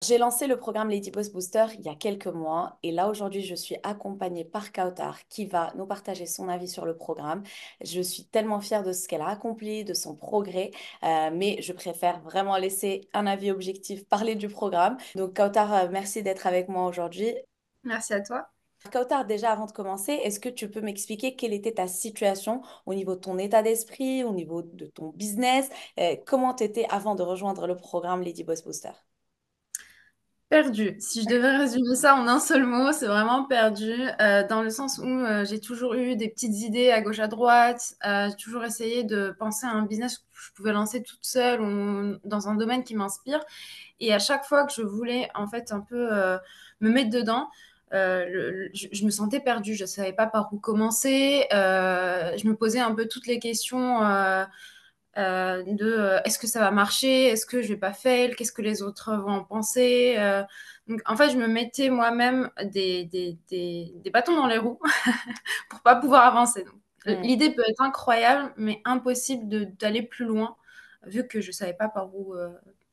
J'ai lancé le programme Lady Boss Booster il y a quelques mois et là aujourd'hui je suis accompagnée par Kautar qui va nous partager son avis sur le programme. Je suis tellement fière de ce qu'elle a accompli, de son progrès, mais je préfère vraiment laisser un avis objectif parler du programme. Donc Kautar, merci d'être avec moi aujourd'hui. Merci à toi. Kautar, déjà avant de commencer, est-ce que tu peux m'expliquer quelle était ta situation au niveau de ton état d'esprit, au niveau de ton business, comment tu étais avant de rejoindre le programme Lady Boss Booster? Perdu. Si je devais résumer ça en un seul mot, c'est vraiment perdu, dans le sens où j'ai toujours eu des petites idées à gauche à droite. J'ai toujours essayé de penser à un business que je pouvais lancer toute seule ou dans un domaine qui m'inspire. Et à chaque fois que je voulais en fait un peu me mettre dedans, je me sentais perdue. Je ne savais pas par où commencer. Je me posais un peu toutes les questions. Est-ce que ça va marcher, est-ce que je vais pas fail, qu'est-ce que les autres vont en penser. Donc en fait je me mettais moi-même des bâtons dans les roues pour pas pouvoir avancer. Donc, Hmm. l'idée peut être incroyable mais impossible d'aller plus loin vu que je savais pas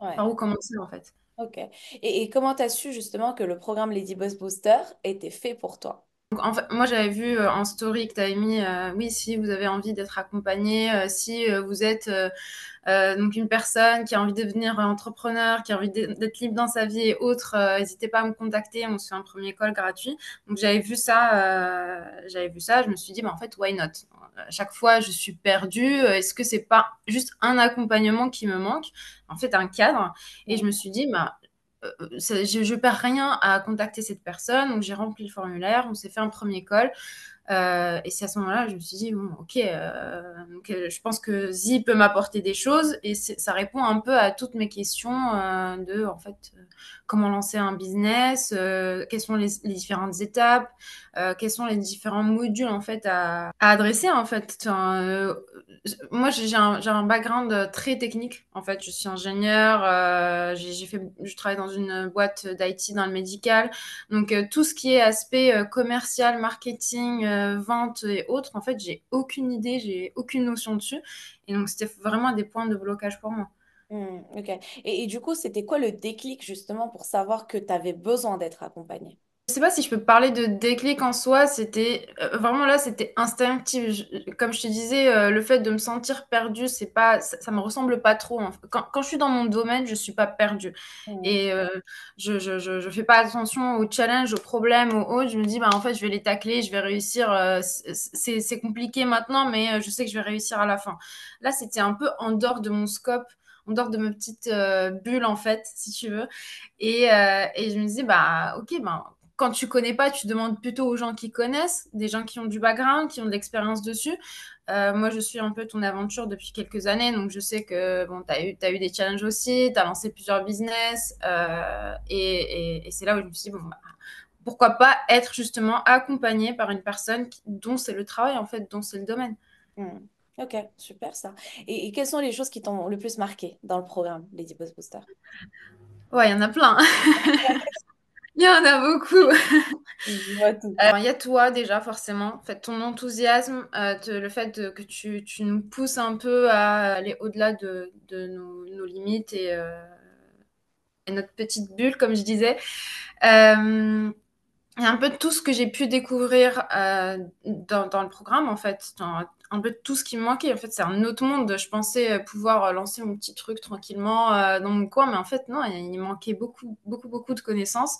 Ouais. par où commencer en fait. Ok. Et comment tu as su justement que le programme Lady Boss Booster était fait pour toi? Donc, en fait, moi, j'avais vu en story que tu avais mis, oui, si vous avez envie d'être accompagné, si vous êtes donc une personne qui a envie de devenir entrepreneur, qui a envie d'être libre dans sa vie et autres, n'hésitez pas à me contacter, on se fait un premier call gratuit. Donc j'avais vu ça, je me suis dit, bah, en fait, why not? À chaque fois, je suis perdue. Est-ce que c'est pas juste un accompagnement qui me manque? En fait, un cadre. Et je Hmm. me suis dit, bah, je perds rien à contacter cette personne. Donc j'ai rempli le formulaire, on s'est fait un premier call. Et c'est à ce moment-là, je me suis dit, bon, ok, donc, je pense que Zi peut m'apporter des choses et ça répond un peu à toutes mes questions en fait, comment lancer un business, quelles sont les différentes étapes, quels sont les différents modules, en fait, à adresser, en fait. Enfin, moi, j'ai un background très technique, en fait. Je suis ingénieure, je travaille dans une boîte d'IT dans le médical. Donc, tout ce qui est aspect commercial, marketing, vente et autres, en fait, j'ai aucune idée, j'ai aucune notion dessus. Et donc, c'était vraiment des points de blocage pour moi. Hmm, ok. Et du coup, c'était quoi le déclic justement pour savoir que tu avais besoin d'être accompagnée? Je sais pas si je peux parler de déclic en soi, c'était vraiment là, c'était instinctif. Comme je te disais, le fait de me sentir perdue, c'est pas, ça me ressemble pas trop, hein. Quand je suis dans mon domaine, je suis pas perdue. Hmm. Et je fais pas attention aux challenges, aux problèmes, aux autres. Je me dis, bah, en fait, je vais les tacler, je vais réussir. C'est compliqué maintenant, mais je sais que je vais réussir à la fin. Là, c'était un peu en dehors de mon scope, en dehors de ma petite bulle, en fait, si tu veux. Et je me dis, bah, ok, ben quand tu connais pas, tu demandes plutôt aux gens qui connaissent, des gens qui ont du background, qui ont de l'expérience dessus. Moi, je suis un peu ton aventure depuis quelques années, donc je sais que bon, t'as eu des challenges aussi, tu as lancé plusieurs business, et c'est là où je me suis dit, bon, bah, pourquoi pas être justement accompagné par une personne dont c'est le travail, en fait, dont c'est le domaine. Hmm. Ok, super ça. Et quelles sont les choses qui t'ont le plus marqué dans le programme Lady Boss Booster? Ouais, il y en a plein. Il y en a beaucoup. Dis-moi tout. Il y a toi déjà forcément, en fait, ton enthousiasme, le fait que tu nous pousses un peu à aller au-delà de nos limites et notre petite bulle, comme je disais. Euh, il y a un peu de tout ce que j'ai pu découvrir dans le programme, en fait, un peu de tout ce qui me manquait. En fait, c'est un autre monde. Je pensais pouvoir lancer mon petit truc tranquillement dans mon coin, mais en fait, non, il manquait beaucoup, beaucoup, beaucoup de connaissances.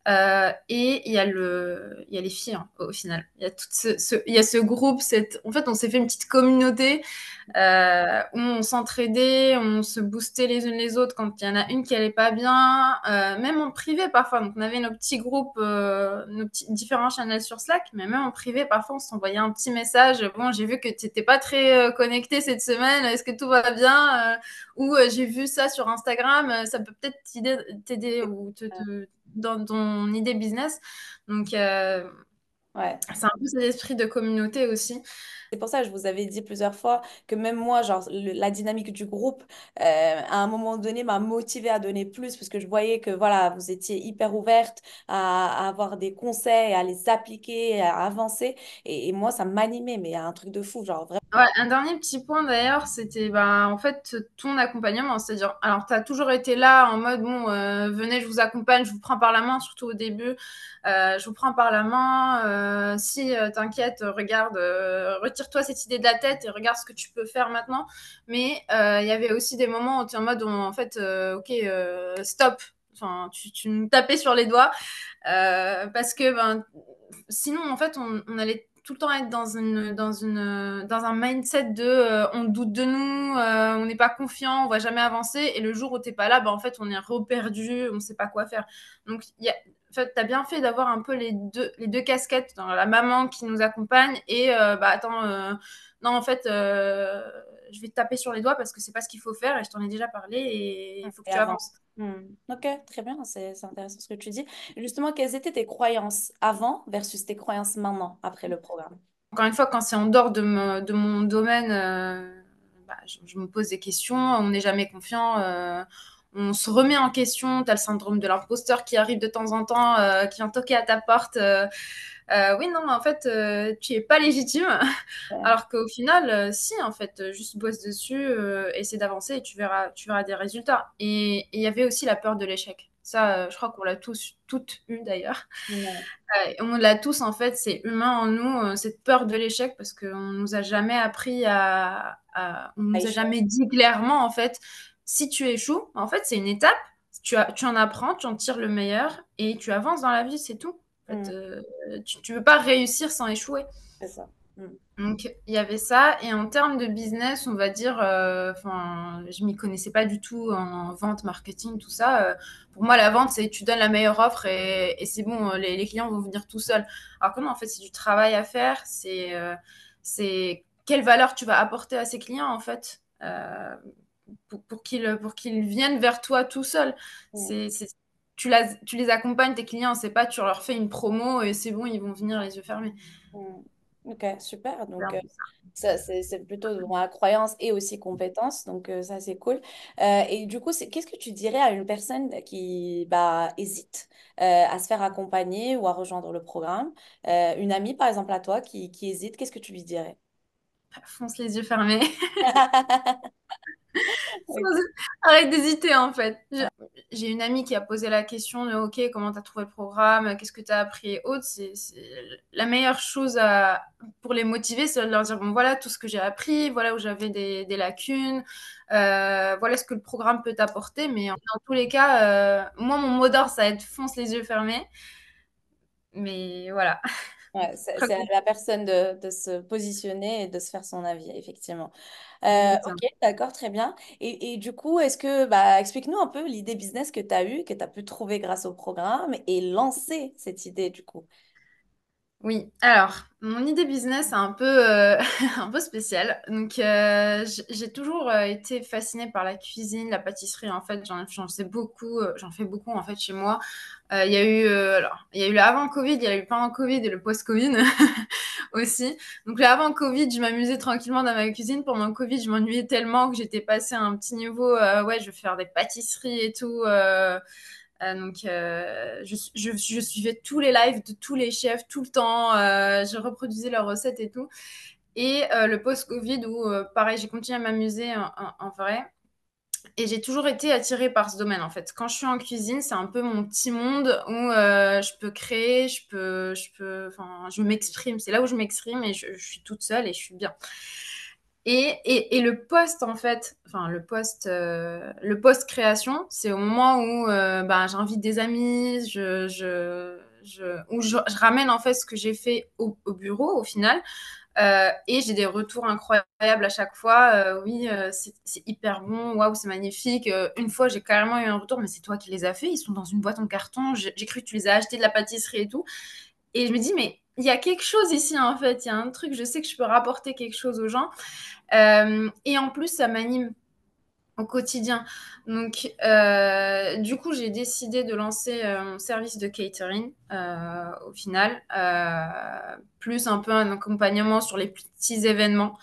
Et il y a les filles, hein, au final. Il y a il y a ce groupe, en fait, on s'est fait une petite communauté où on s'entraidait, on se boostait les unes les autres quand il y en a une qui allait pas bien, même en privé parfois. Donc on avait nos petits groupes, nos petits différents channels sur Slack, mais même en privé parfois on s'envoyait un petit message. Bon, j'ai vu que tu n'étais pas très connecté cette semaine. Est-ce que tout va bien? Ou j'ai vu ça sur Instagram. Ça peut peut-être t'aider ou dans ton idée business. Donc Ouais. c'est un peu cet esprit de communauté aussi. C'est pour ça que je vous avais dit plusieurs fois que même moi, genre, la dynamique du groupe, à un moment donné, m'a motivée à donner plus parce que je voyais que voilà, vous étiez hyper ouverte à avoir des conseils, à les appliquer, à avancer. Et moi, ça m'animait, mais un truc de fou, genre vraiment. Ouais, un dernier petit point d'ailleurs, c'était ben, en fait ton accompagnement. C'est-à-dire, alors tu as toujours été là en mode bon, venez, je vous accompagne, je vous prends par la main, surtout au début. Je vous prends par la main. Si t'inquiète, regarde, retire-toi cette idée de la tête et regarde ce que tu peux faire maintenant. Mais il y avait aussi des moments où tu es en mode en fait, ok, stop. Enfin, tu me tapais sur les doigts parce que ben, sinon, en fait, on allait tout le temps être dans un mindset de on doute de nous, on n'est pas confiant, on va jamais avancer. Et le jour où t'es pas là, bah, en fait, on est reperdu, on sait pas quoi faire. Donc, en fait, t'as bien fait d'avoir un peu les deux casquettes, dans la maman qui nous accompagne et bah attends, non, en fait, je vais te taper sur les doigts parce que c'est pas ce qu'il faut faire et je t'en ai déjà parlé et il faut que Et tu avant. avances. Ok, très bien, c'est intéressant ce que tu dis. Justement, quelles étaient tes croyances avant versus tes croyances maintenant, après le programme? Encore une fois, quand c'est en dehors de mon domaine, bah, je me pose des questions, on n'est jamais confiant, on se remet en question, tu as le syndrome de l'imposteur qui arrive de temps en temps, qui vient toquer à ta porte. Oui, non, mais en fait, tu es pas légitime. Ouais. Alors qu'au final, si, en fait, juste bosse dessus, essaie d'avancer et tu verras des résultats. Et il y avait aussi la peur de l'échec. Ça, je crois qu'on l'a tous, toutes eu d'ailleurs. Ouais. On l'a tous, en fait, c'est humain en nous, cette peur de l'échec, parce qu'on nous a jamais appris on nous a Aïcha. jamais dit clairement, en fait, si tu échoues, en fait, c'est une étape, tu en apprends, tu en tires le meilleur et tu avances dans la vie, c'est tout. En fait, Hmm, tu veux pas réussir sans échouer. c'est ça. Hmm. Donc, il y avait ça. Et en termes de business, on va dire, enfin, je m'y connaissais pas du tout en vente, marketing, tout ça. Pour moi, la vente, c'est tu donnes la meilleure offre et c'est bon, les clients vont venir tout seuls. Alors que non, en fait, c'est du travail à faire. C'est quelle valeur tu vas apporter à ces clients, en fait, pour qu'ils viennent vers toi tout seuls. Hmm. Tu les accompagnes, tes clients, c'est pas tu leur fais une promo et c'est bon, ils vont venir les yeux fermés. Hmm. Ok, super. C'est Donc, un peu ça. ça, c'est plutôt dans la croyance et aussi compétence. Donc, ça, c'est cool. Et du coup, qu'est-ce que tu dirais à une personne qui bah, hésite à se faire accompagner ou à rejoindre le programme? Une amie, par exemple, à toi qui hésite, qu'est-ce que tu lui dirais? Fonce les yeux fermés. Ok. Arrête d'hésiter en fait. J'ai une amie qui a posé la question de OK, comment tu as trouvé le programme, qu'est-ce que tu as appris et autres. C'est la meilleure chose pour les motiver, c'est de leur dire bon, voilà tout ce que j'ai appris, voilà où j'avais des lacunes, voilà ce que le programme peut t'apporter. Mais dans tous les cas, moi, mon mot d'ordre, ça va être fonce les yeux fermés. Mais voilà. Ouais, c'est à la personne de se positionner et de se faire son avis, effectivement. Ok, Exactement. d'accord, très bien. Et du coup, est-ce que, bah, explique-nous un peu l'idée business que tu as eue, que tu as pu trouver grâce au programme et lancer cette idée, du coup. Oui, alors, mon idée business est un peu, un peu spéciale. Donc, j'ai toujours été fascinée par la cuisine, la pâtisserie. En fait, j'en sais beaucoup, j'en fais beaucoup en fait chez moi. Il y a eu, alors, il y a eu le avant Covid, il y a eu le pendant Covid et le post-Covid aussi. Donc, le avant Covid, je m'amusais tranquillement dans ma cuisine. Pendant le Covid, je m'ennuyais tellement que j'étais passée à un petit niveau, ouais, je vais faire des pâtisseries et tout. Je suivais tous les lives de tous les chefs tout le temps. Je reproduisais leurs recettes et tout. Et le post-Covid où, pareil, j'ai continué à m'amuser en vrai. Et j'ai toujours été attirée par ce domaine en fait. Quand je suis en cuisine, c'est un peu mon petit monde où je peux créer, enfin, je m'exprime. C'est là où je m'exprime et je suis toute seule et je suis bien. Et le poste, en fait, enfin, le post création, c'est au moment où ben, j'invite des amis, où je ramène en fait ce que j'ai fait au bureau au final. Et j'ai des retours incroyables à chaque fois. Oui, c'est hyper bon, waouh, c'est magnifique. Une fois, j'ai carrément eu un retour, mais c'est toi qui les as fait, ils sont dans une boîte en carton. J'ai cru que tu les as achetés de la pâtisserie et tout. Et je me dis, mais il y a quelque chose ici en fait, il y a un truc, je sais que je peux rapporter quelque chose aux gens. Et en plus, ça m'anime au quotidien. Donc, du coup, j'ai décidé de lancer mon service de catering au final, plus un peu un accompagnement sur les petits événements.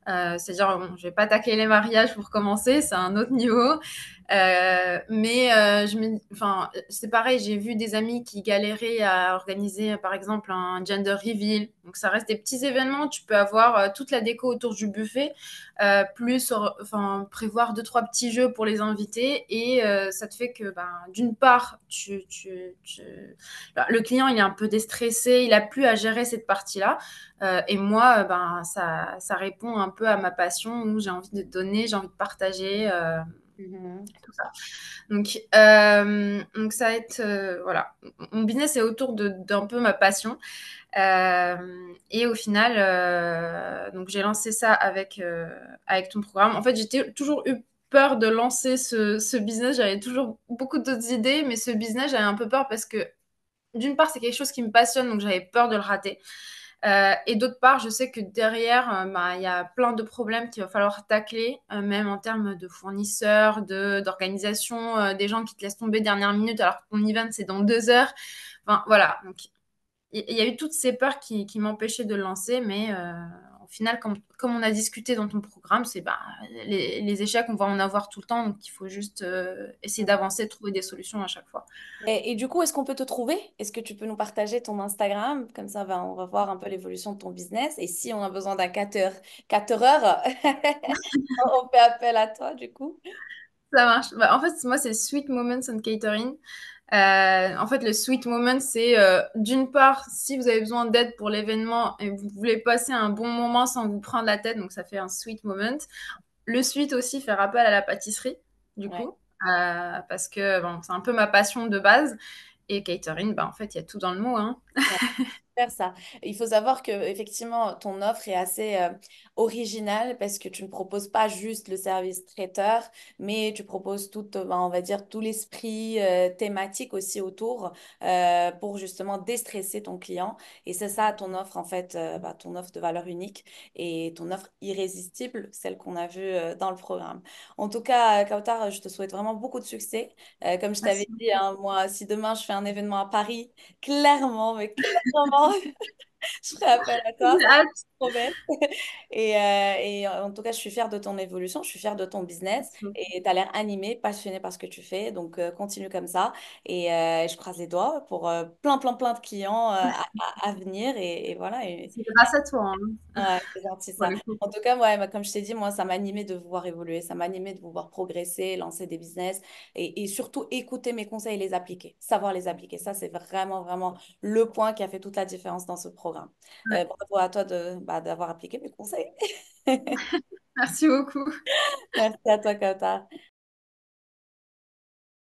C'est-à-dire, bon, je vais pas tacler les mariages pour commencer, c'est un autre niveau. Enfin, c'est pareil, j'ai vu des amis qui galéraient à organiser, par exemple, un gender reveal. Donc, ça reste des petits événements. Tu peux avoir toute la déco autour du buffet, enfin, prévoir deux, trois petits jeux pour les invités. Et ça te fait que, ben, d'une part, le client, il est un peu déstressé, il a plus à gérer cette partie-là. Et moi, ben, ça répond un peu à ma passion où j'ai envie de donner, j'ai envie de partager. Mhm. Tout ça. Donc ça va être, voilà, mon business est autour d'un peu ma passion. Et au final, donc j'ai lancé ça avec ton programme. En fait, j'ai toujours eu peur de lancer ce business. J'avais toujours beaucoup d'autres idées, mais ce business, j'avais un peu peur parce que d'une part, c'est quelque chose qui me passionne, donc j'avais peur de le rater. Et d'autre part, je sais que derrière, bah, il y a plein de problèmes qu'il va falloir tacler, même en termes de fournisseurs, d'organisation, des gens qui te laissent tomber dernière minute alors que ton event, c'est dans 2 heures. Enfin, voilà. Donc, il y a eu toutes ces peurs qui m'empêchaient de le lancer, mais au final, comme on a discuté dans ton programme, c'est bah, les échecs, on va en avoir tout le temps, donc il faut juste essayer d'avancer, trouver des solutions à chaque fois. Et du coup, est-ce qu'on peut te trouver? Est-ce que tu peux nous partager ton Instagram? Comme ça, ben, on va voir un peu l'évolution de ton business. Et si on a besoin d'un capteur, on fait appel à toi, du coup. Ça marche. Bah, en fait, moi, c'est Sweet Moments and Catering. En fait, le sweet moment, c'est d'une part, si vous avez besoin d'aide pour l'événement et vous voulez passer un bon moment sans vous prendre la tête, donc ça fait un sweet moment. Le sweet aussi, faire appel à la pâtisserie, du Ouais. coup, parce que bon, c'est un peu ma passion de base. Et catering, bah, en fait, il y a tout dans le mot, hein. Ouais. Faire ça. Il faut savoir que effectivement ton offre est assez originale parce que tu ne proposes pas juste le service traiteur, mais tu proposes tout, ben, on va dire tout l'esprit thématique aussi autour pour justement déstresser ton client. Et c'est ça ton offre en fait, ben, ton offre de valeur unique et ton offre irrésistible, celle qu'on a vue dans le programme. En tout cas, Kautar, je te souhaite vraiment beaucoup de succès. Comme je t'avais Merci dit, beaucoup. hein, moi, si demain je fais un événement à Paris, clairement, mais clairement, je ferai appel à toi, J'ai ça c'est hâte. une promesse. Et en tout cas, je suis fière de ton évolution, je suis fière de ton business et tu as l'air animé, passionné par ce que tu fais. Donc, continue comme ça. Et je croise les doigts pour plein de clients à venir. Et voilà. C'est grâce à toi, hein, Ouais, c'est gentil pour ça. le coup. En tout cas, ouais, bah, comme je t'ai dit, moi, ça m'a animé de vous voir évoluer, ça m'a animé de vous voir progresser, lancer des business et surtout écouter mes conseils et les appliquer, savoir les appliquer. Ça, c'est vraiment le point qui a fait toute la différence dans ce programme. Bravo à toi de, bah, d'avoir appliqué mes conseils. Merci beaucoup. Merci à toi, Kautar.